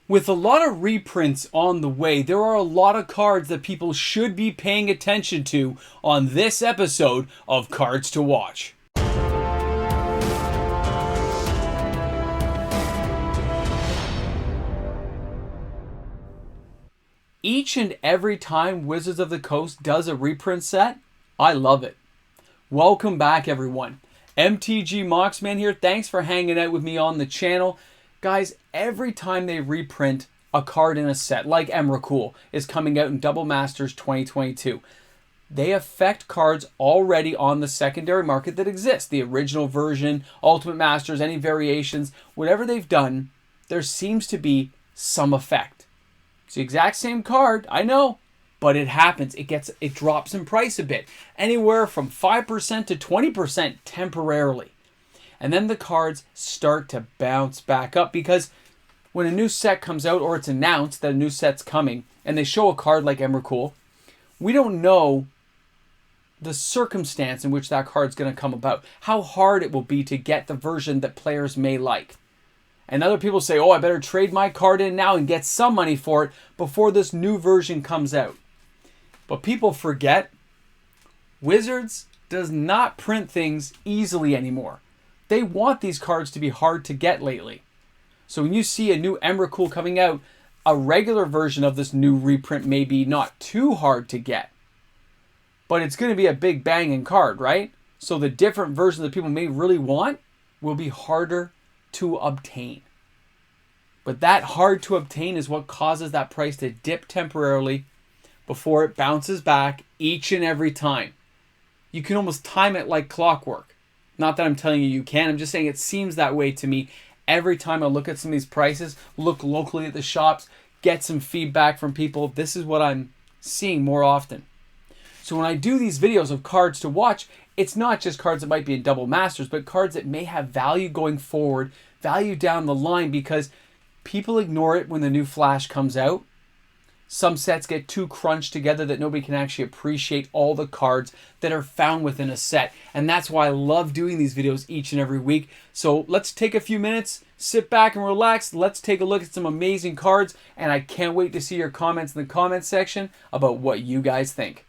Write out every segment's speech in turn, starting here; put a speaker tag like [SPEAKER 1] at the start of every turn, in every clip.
[SPEAKER 1] With a lot of reprints on the way, there are a lot of cards that people should be paying attention to on this episode of Cards to Watch. Each and every time Wizards of the Coast does a reprint set, I love it. Welcome back, everyone. MTG Moxman here. Thanks for hanging out with me on the channel. Guys, every time they reprint a card in a set, like Emrakul is coming out in Double Masters 2022, they affect cards already on the secondary market that exist. The original version, Ultimate Masters, any variations, whatever they've done, there seems to be some effect. It's the exact same card, I know, but it happens. It drops in price a bit. Anywhere from 5% to 20% temporarily. And then the cards start to bounce back up because when a new set comes out or it's announced that a new set's coming and they show a card like Emrakul, we don't know the circumstance in which that card's going to come about, how hard it will be to get the version that players may like. And other people say, oh, I better trade my card in now and get some money for it before this new version comes out. But people forget, Wizards does not print things easily anymore. They want these cards to be hard to get lately. So when you see a new Emrakul coming out, a regular version of this new reprint may be not too hard to get. But it's going to be a big banging card, right? So the different versions that people may really want will be harder to obtain. But that hard to obtain is what causes that price to dip temporarily before it bounces back each and every time. You can almost time it like clockwork. Not that I'm telling you can, I'm just saying it seems that way to me. Every time I look at some of these prices, look locally at the shops, get some feedback from people, this is what I'm seeing more often. So when I do these videos of cards to watch, it's not just cards that might be in Double Masters, but cards that may have value going forward, value down the line, because people ignore it when the new Flash comes out. Some sets get too crunched together that nobody can actually appreciate all the cards that are found within a set. And that's why I love doing these videos each and every week. So let's take a few minutes, sit back and relax. Let's take a look at some amazing cards. And I can't wait to see your comments in the comments section about what you guys think.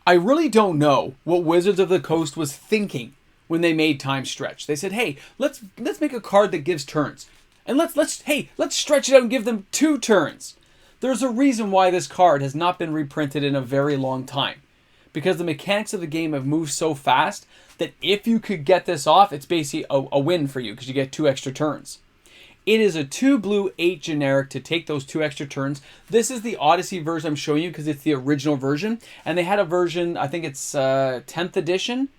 [SPEAKER 1] I really don't know what Wizards of the Coast was thinking when they made Time Stretch. They said, hey, let's make a card that gives turns. And let's stretch it out and give them 2 turns. There's a reason why this card has not been reprinted in a very long time. Because the mechanics of the game have moved so fast that if you could get this off, it's basically a win for you because you get 2 extra turns. It is a 2 blue, 8 generic to take those 2 extra turns. This is the Odyssey version I'm showing you because it's the original version. And they had a version, I think it's 10th edition.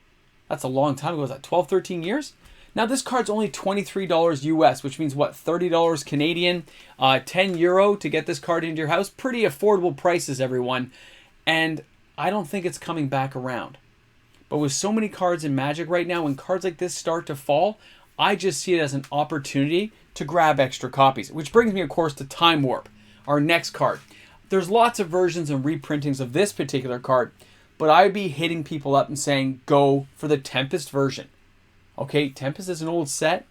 [SPEAKER 1] That's a long time ago. Was that 12, 13 years? Now this card's only $23 US, which means what, $30 Canadian, 10 euro to get this card into your house. Pretty affordable prices, everyone. And I don't think it's coming back around. But with so many cards in Magic right now, when cards like this start to fall, I just see it as an opportunity to grab extra copies. Which brings me, of course, to Time Warp, our next card. There's lots of versions and reprintings of this particular card, but I'd be hitting people up and saying, go for the Tempest version. Okay, Tempest is an old set.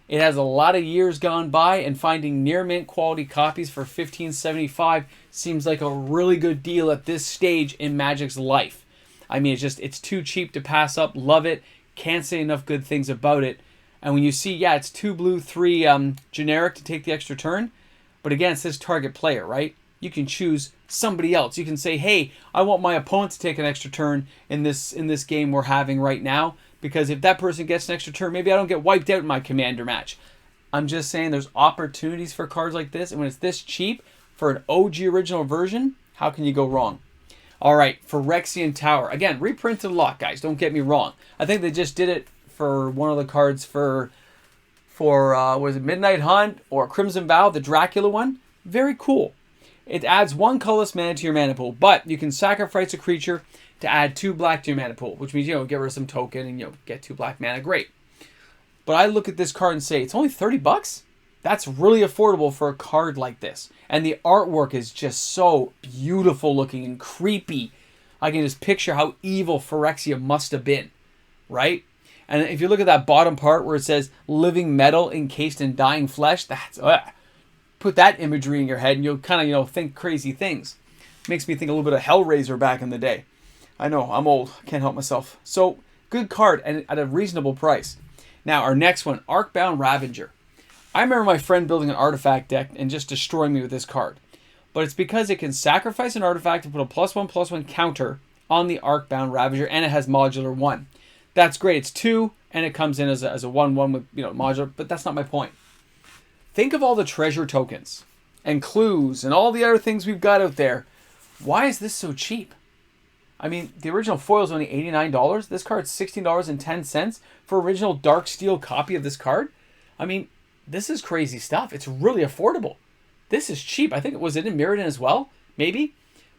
[SPEAKER 1] It has a lot of years gone by, and finding near mint quality copies for $15.75 seems like a really good deal at this stage in Magic's life. I mean, it's too cheap to pass up. Love it. Can't say enough good things about it. And when you see, yeah, it's 2 blue, 3 generic to take the extra turn. But again, it says target player, right? You can choose somebody else. You can say, hey, I want my opponent to take an extra turn in this game we're having right now. Because if that person gets an extra turn, maybe I don't get wiped out in my Commander match. I'm just saying there's opportunities for cards like this. And when it's this cheap for an OG original version, how can you go wrong? All right, Phyrexian Tower. Again, reprinted a lot, guys. Don't get me wrong. I think they just did it for one of the cards for was it Midnight Hunt or Crimson Vow, the Dracula one. Very cool. It adds 1 colorless mana to your mana pool, but you can sacrifice a creature to add 2 black to your mana pool, which means, get rid of some token and, get 2 black mana. Great. But I look at this card and say, it's only $30? That's really affordable for a card like this. And the artwork is just so beautiful looking and creepy. I can just picture how evil Phyrexia must have been, right? And if you look at that bottom part where it says living metal encased in dying flesh, that's put that imagery in your head and you'll kind of, think crazy things. Makes me think a little bit of Hellraiser back in the day. I know, I'm old. Can't help myself. So, good card and at a reasonable price. Now, our next one, Arcbound Ravager. I remember my friend building an artifact deck and just destroying me with this card. But it's because it can sacrifice an artifact to put a +1/+1 counter on the Arcbound Ravager, and it has modular 1. That's great. It's 2, and it comes in as a 1/1 with modular, but that's not my point. Think of all the treasure tokens and clues and all the other things we've got out there. Why is this so cheap? I mean, the original foil is only $89. This card's $16.10 for original dark steel copy of this card. I mean, this is crazy stuff. It's really affordable. This is cheap. I think it was in Mirrodin as well, maybe.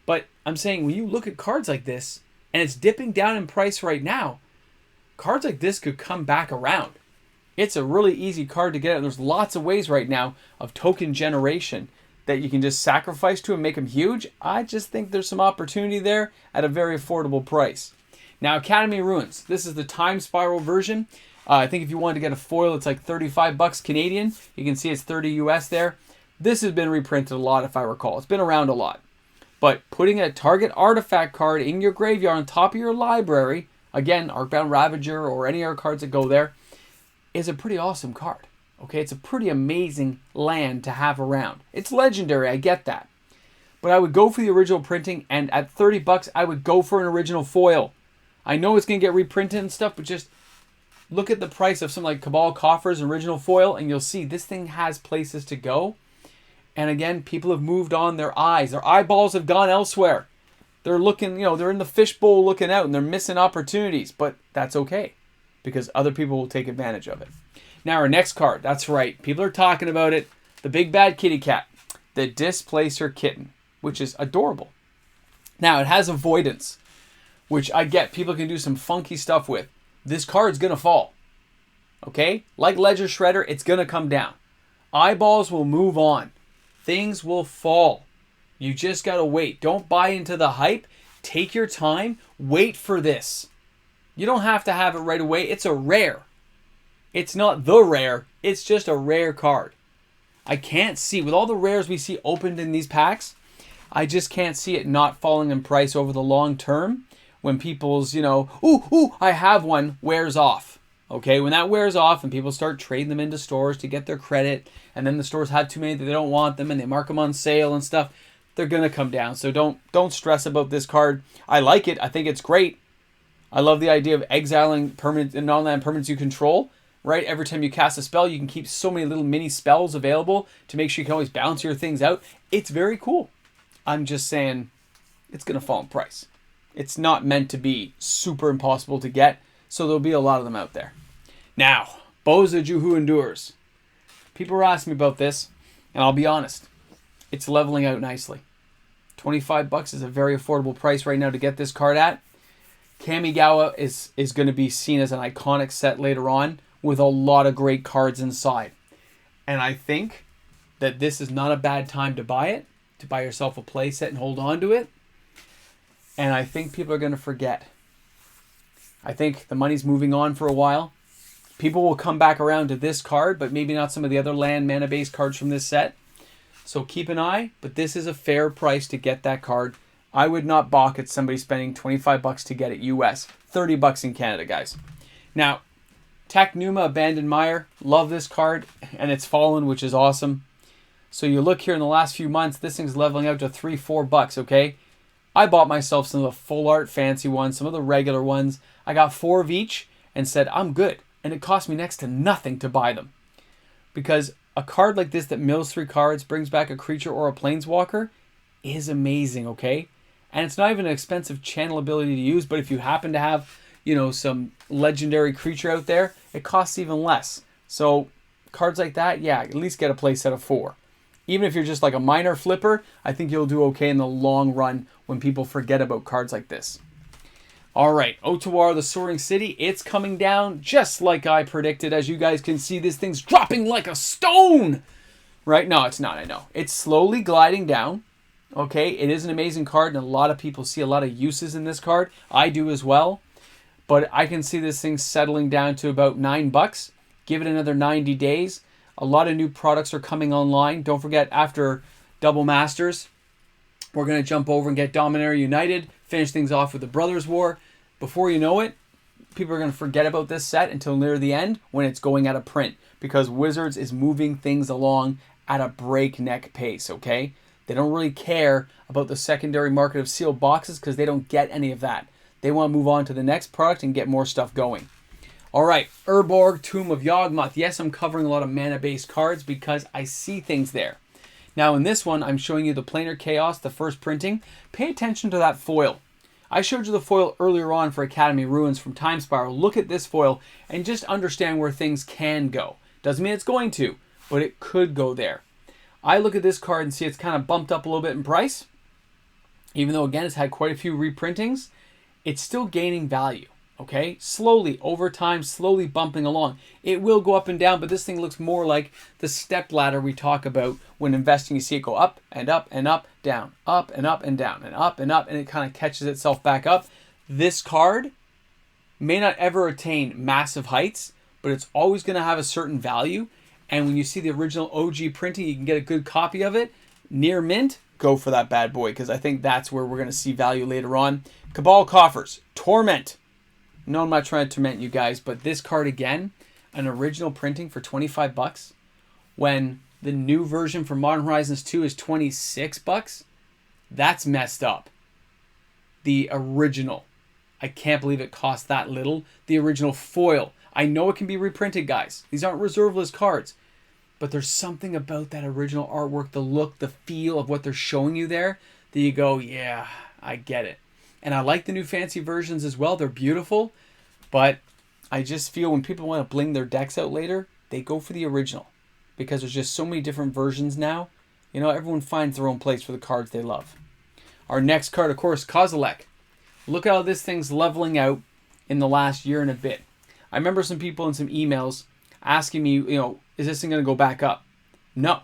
[SPEAKER 1] But I'm saying when you look at cards like this, and it's dipping down in price right now, cards like this could come back around. It's a really easy card to get. There's lots of ways right now of token generation that you can just sacrifice to and make them huge. I just think there's some opportunity there at a very affordable price. Now, Academy Ruins. This is the Time Spiral version. I think if you wanted to get a foil, it's like $35 Canadian. You can see it's 30 US there. This has been reprinted a lot, if I recall. It's been around a lot. But putting a target artifact card in your graveyard on top of your library, again, Arcbound Ravager or any other cards that go there, is a pretty awesome card. Okay, it's a pretty amazing land to have around. It's legendary, I get that. But I would go for the original printing, and at $30, I would go for an original foil. I know it's going to get reprinted and stuff, but just look at the price of something like Cabal Coffers original foil, and you'll see this thing has places to go. And again, people have moved on their eyes. Their eyeballs have gone elsewhere. They're looking, they're in the fishbowl looking out, and they're missing opportunities. But that's okay, because other people will take advantage of it. Now, our next card. That's right. People are talking about it. The Big Bad Kitty Cat. The Displacer Kitten, which is adorable. Now, it has Avoidance, which I get. People can do some funky stuff with. This card's going to fall. Okay? Like Ledger Shredder, it's going to come down. Eyeballs will move on. Things will fall. You just got to wait. Don't buy into the hype. Take your time. Wait for this. You don't have to have it right away. It's a rare. It's not the rare. It's just a rare card. I can't see, with all the rares we see opened in these packs, I just can't see it not falling in price over the long term when people's, ooh, I have one, wears off. Okay, when that wears off and people start trading them into stores to get their credit, and then the stores have too many that they don't want them and they mark them on sale and stuff, they're going to come down. So don't stress about this card. I like it. I think it's great. I love the idea of exiling permanent and non-land permanents you control. Right? Every time you cast a spell, you can keep so many little mini spells available to make sure you can always bounce your things out. It's very cool. I'm just saying it's going to fall in price. It's not meant to be super impossible to get, so there'll be a lot of them out there. Now, Bozaju Who Endures. People are asking me about this, and I'll be honest. It's leveling out nicely. $25 is a very affordable price right now to get this card at. Kamigawa is going to be seen as an iconic set later on, with a lot of great cards inside. And I think that this is not a bad time to buy it, to buy yourself a play set and hold on to it. And I think people are going to forget. I think the money's moving on for a while. People will come back around to this card, but maybe not some of the other land mana-based cards from this set. So keep an eye, but this is a fair price to get that card. I would not balk at somebody spending $25 to get it US. $30 in Canada, guys. Now, Technuma Abandoned Meier. Love this card, and it's fallen, which is awesome. So you look here in the last few months, this thing's leveling out to $3-4, okay? I bought myself some of the full art fancy ones, some of the regular ones. I got 4 of each and said, I'm good. And it cost me next to nothing to buy them. Because a card like this that mills 3 cards, brings back a creature or a planeswalker, is amazing, okay? And it's not even an expensive channel ability to use, but if you happen to have, some legendary creature out there, it costs even less. So cards like that, yeah, at least get a play set of 4. Even if you're just like a minor flipper, I think you'll do okay in the long run when people forget about cards like this. All right, Otawara, the Soaring City, it's coming down just like I predicted. As you guys can see, this thing's dropping like a stone. Right? No, it's not, I know. It's slowly gliding down. Okay, it is an amazing card, and a lot of people see a lot of uses in this card. I do as well. But I can see this thing settling down to about $9. Give it another 90 days. A lot of new products are coming online. Don't forget, after Double Masters, we're going to jump over and get Dominaria United, finish things off with the Brothers War. Before you know it, people are going to forget about this set until near the end when it's going out of print, because Wizards is moving things along at a breakneck pace, okay? They don't really care about the secondary market of sealed boxes because they don't get any of that. They want to move on to the next product and get more stuff going. All right, Urborg, Tomb of Yawgmoth. Yes, I'm covering a lot of mana-based cards because I see things there. Now, in this one, I'm showing you the Planar Chaos, the first printing. Pay attention to that foil. I showed you the foil earlier on for Academy Ruins from Time Spiral. Look at this foil and just understand where things can go. Doesn't mean it's going to, but it could go there. I look at this card and see it's kind of bumped up a little bit in price. Even though, again, it's had quite a few reprintings, it's still gaining value, okay? Slowly, over time, slowly bumping along. It will go up and down, but this thing looks more like the step ladder we talk about when investing. You see it go up and up and up, down, up and up and down, and up, and it kind of catches itself back up. This card may not ever attain massive heights, but it's always going to have a certain value. And when you see the original OG printing, you can get a good copy of it. Near mint, go for that bad boy, because I think that's where we're going to see value later on. Cabal Coffers, Torment. No, I'm not trying to torment you guys, but this card again, an original printing for 25 bucks, when the new version for Modern Horizons 2 is 26 bucks, that's messed up. The original. I can't believe it cost that little. The original foil. I know it can be reprinted, guys. These aren't reserve list cards. But there's something about that original artwork, the look, the feel of what they're showing you there, that you go, yeah, I get it. And I like the new fancy versions as well. They're beautiful. But I just feel when people want to bling their decks out later, they go for the original. Because there's just so many different versions now. You know, everyone finds their own place for the cards they love. Our next card, of course, Kozilek. Look how this thing's leveling out in the last year and a bit. I remember some people in some emails asking me, you know, is this thing going to go back up? No.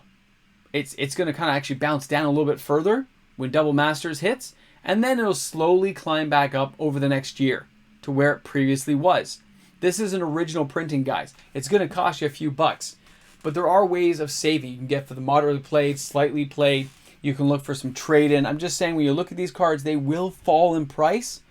[SPEAKER 1] It's going to kind of actually bounce down a little bit further when Double Masters hits, and then it'll slowly climb back up over the next year to where it previously was. This is an original printing, guys. It's going to cost you a few bucks, but there are ways of saving. You can get for the moderately played, slightly played. You can look for some trade-in. I'm just saying when you look at these cards, they will fall in price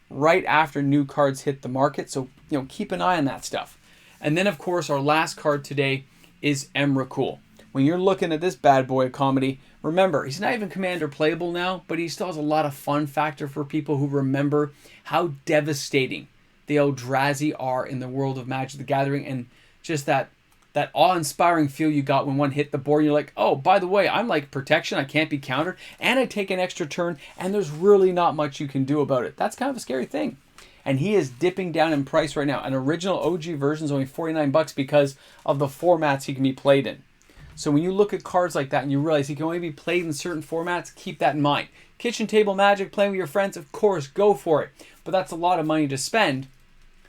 [SPEAKER 1] right after new cards hit the market. So, you know, keep an eye on that stuff. And then, of course, our last card today is Emrakul. When you're looking at this bad boy comedy, remember, he's not even commander playable now, but he still has a lot of fun factor for people who remember how devastating the Eldrazi are in the world of Magic the Gathering, and just that awe-inspiring feel you got when one hit the board. You're like, oh, by the way, I'm like protection, I can't be countered, and I take an extra turn, and there's really not much you can do about it. That's kind of a scary thing. And he is dipping down in price right now. An original OG version is only 49 bucks because of the formats he can be played in. So when you look at cards like that and you realize he can only be played in certain formats, keep that in mind. Kitchen table Magic, playing with your friends, of course, go for it. But that's a lot of money to spend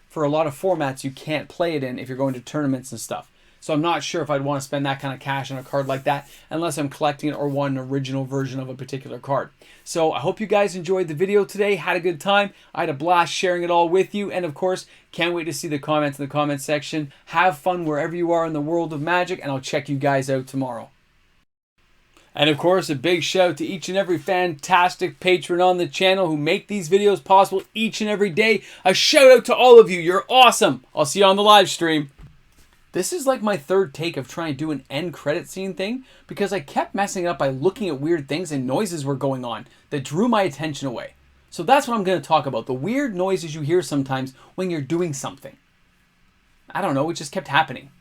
[SPEAKER 1] for a lot of formats you can't play it in if you're going to tournaments and stuff. So I'm not sure if I'd want to spend that kind of cash on a card like that unless I'm collecting it or want an original version of a particular card. So I hope you guys enjoyed the video today, had a good time. I had a blast sharing it all with you. And of course, can't wait to see the comments in the comment section. Have fun wherever you are in the world of Magic, and I'll check you guys out tomorrow. And of course, a big shout out to each and every fantastic patron on the channel who make these videos possible each and every day. A shout out to all of you. You're awesome. I'll see you on the live stream. This is like my third take of trying to do an end credit scene thing because I kept messing up by looking at weird things and noises were going on that drew my attention away. So that's what I'm going to talk about. The weird noises you hear sometimes when you're doing something. I don't know. It just kept happening.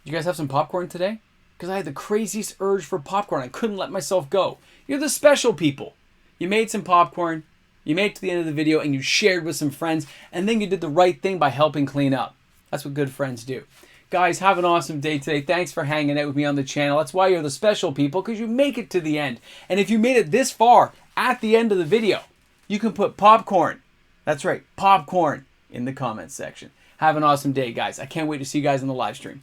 [SPEAKER 1] You guys have some popcorn today? Because I had the craziest urge for popcorn. I couldn't let myself go. You're the special people. You made some popcorn. You made it to the end of the video and you shared with some friends. And then you did the right thing by helping clean up. That's what good friends do. Guys, have an awesome day today. Thanks for hanging out with me on the channel. That's why you're the special people, because you make it to the end. And if you made it this far at the end of the video, you can put popcorn. That's right, popcorn in the comments section. Have an awesome day, guys. I can't wait to see you guys in the live stream.